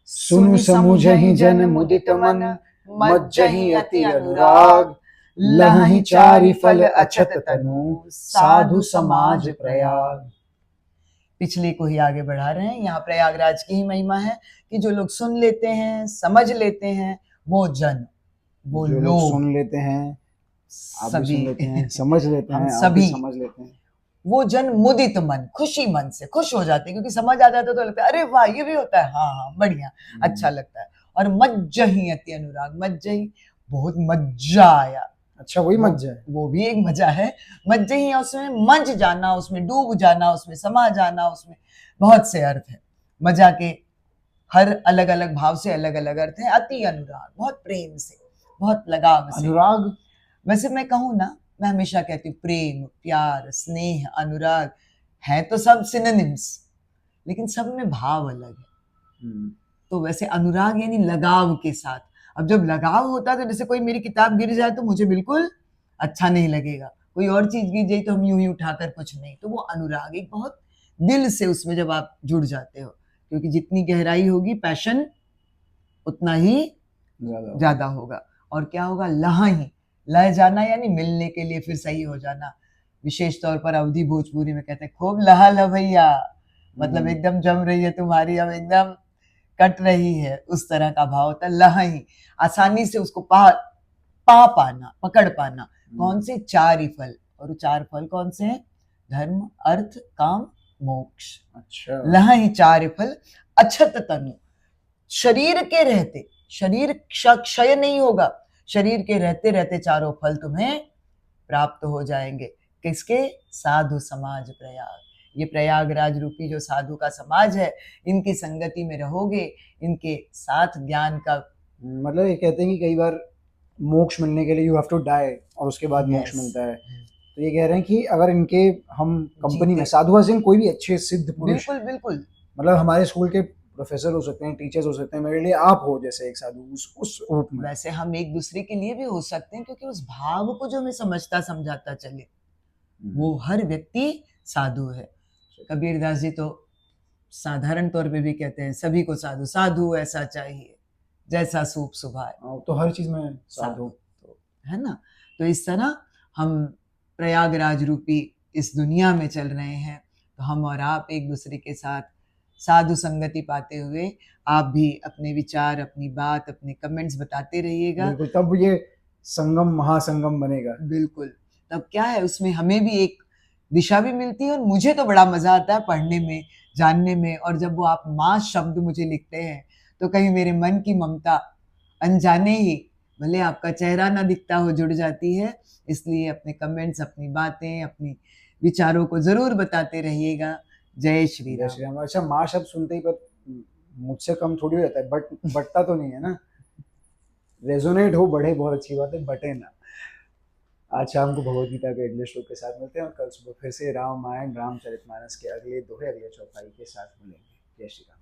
सुनु समुझहि जन मुदित मन, मज्जहि अति अनुराग। लहहि चारि फल अछत तनु, साधु समाज प्रयाग। पिछले को ही आगे बढ़ा रहे हैं। यहाँ प्रयागराज की ही महिमा है कि जो लोग सुन लेते हैं, समझ लेते हैं, वो जन, वो जो लोग सुन लेते हैं, आप भी सुन लेते हैं, समझ लेते हैं, आप भी समझ लेते हैं, वो जन मुदित मन, खुशी मन से खुश हो जाते हैं, क्योंकि समझ आ जाता है तो लगता है अरे वाह ये भी होता है, हाँ हाँ बढ़िया, अच्छा लगता है। और मज्जहि अति अनुराग, मज्जहि बहुत मज्जा आया। अच्छा वही मज्जा है, वो भी एक मजा है। मज्जहि उसमें मज जाना, उसमें डूब जाना, उसमें समा जाना, उसमें बहुत से अर्थ है। मजा के हर अलग अलग भाव से अलग अलग अर्थ है। अति अनुराग, बहुत प्रेम से, बहुत लगाव से। अनुराग वैसे मैं कहूँ ना, मैं हमेशा कहती हूँ प्रेम, प्यार, स्नेह, अनुराग है तो सब सिनोनिम्स, लेकिन सब में भाव अलग है। तो वैसे अनुराग यानी लगाव के साथ। अब जब लगाव होता है तो जैसे कोई मेरी किताब गिर जाए तो मुझे बिल्कुल अच्छा नहीं लगेगा, कोई और चीज गिर जाए तो हम यूं ही उठाकर कुछ नहीं। तो वो अनुराग एक बहुत दिल से उसमें जब आप जुड़ जाते हो, क्योंकि जितनी गहराई होगी पैशन उतना ही ज्यादा होगा। और क्या होगा, लहही, लह जाना यानी मिलने के लिए फिर सही हो जाना। विशेष तौर पर अवधि भोजपुरी में कहते हैं खूब लहा ल भैया, मतलब एकदम जम रही है तुम्हारी, अब एकदम कट रही है, उस तरह का भाव होता है। लहही, आसानी से उसको पा पाना, पकड़ पाना। कौन से? चार ही फल। और चार फल कौन से हैं? धर्म, अर्थ, काम, मोक्ष। अच्छा। लहही चार फल अछत तनु, शरीर के रहते, शरीर क्षय नहीं होगा, शरीर के रहते रहते चारों फल तुम्हें प्राप्त हो जाएंगे। किसके? साधु समाज प्रयाग। ये प्रयागराज रूपी जो साधु का समाज है, इनकी संगति में रहोगे, इनके साथ ज्ञान का, मतलब ये कहते हैं कि कई बार मोक्ष मिलने के लिए यू हैव टू डाई और उसके बाद मोक्ष मिलता है। तो ये कह रहे हैं कि अगर इनके हम कंपनी में, साधु सिंह कोई भी अच्छे सिद्ध पुरुष, बिल्कुल बिल्कुल, मतलब हमारे स्कूल के प्रोफेसर हो सकते हैं, टीचर्स हो सकते हैं, मेरे लिए आप हो जैसे एक साधु उस रूप में। वैसे हम एक दूसरे के लिए भी हो सकते हैं, क्योंकि उस भाव को जो हमें समझता समझाता चले, वो हर व्यक्ति साधु है। कबीरदास जी तो साधारण तौर पे भी कहते हैं सभी को साधु, साधु ऐसा चाहिए जैसा सूप सुभाए। तो हर चीज में साधु, तो है ना। तो इस तरह हम प्रयागराज रूपी इस दुनिया में चल रहे हैं, तो हम और आप एक दूसरे के साथ साधु संगति पाते हुए, आप भी अपने विचार, अपनी बात, अपने कमेंट्स बताते रहिएगा। बिल्कुल, तब ये संगम महासंगम बनेगा। बिल्कुल, तब क्या है, उसमें हमें भी एक दिशा भी मिलती है। और मुझे तो बड़ा मजा आता है पढ़ने में, जानने में। और जब वो आप माँ शब्द मुझे लिखते हैं तो कहीं मेरे मन की ममता अनजाने ही, भले आपका चेहरा ना दिखता हो, जुड़ जाती है। इसलिए अपने कमेंट्स, अपनी बातें, अपनी विचारों को जरूर बताते रहिएगा। जय श्री राम। जय श्री राम। अच्छा, माँ शब्द सुनते ही पर मुझसे कम थोड़ी हो जाता है, बट बटता तो नहीं है ना, रेजोनेट हो, बढ़े, बहुत अच्छी बात है, बटे ना। आज शाम को भगवद गीता के अगले श्लोक के साथ मिलते हैं और कल सुबह फिर से रामायण रामचरितमानस के अगले दोहे, अगले चौपाई के साथ मिलेंगे। जय श्री राम।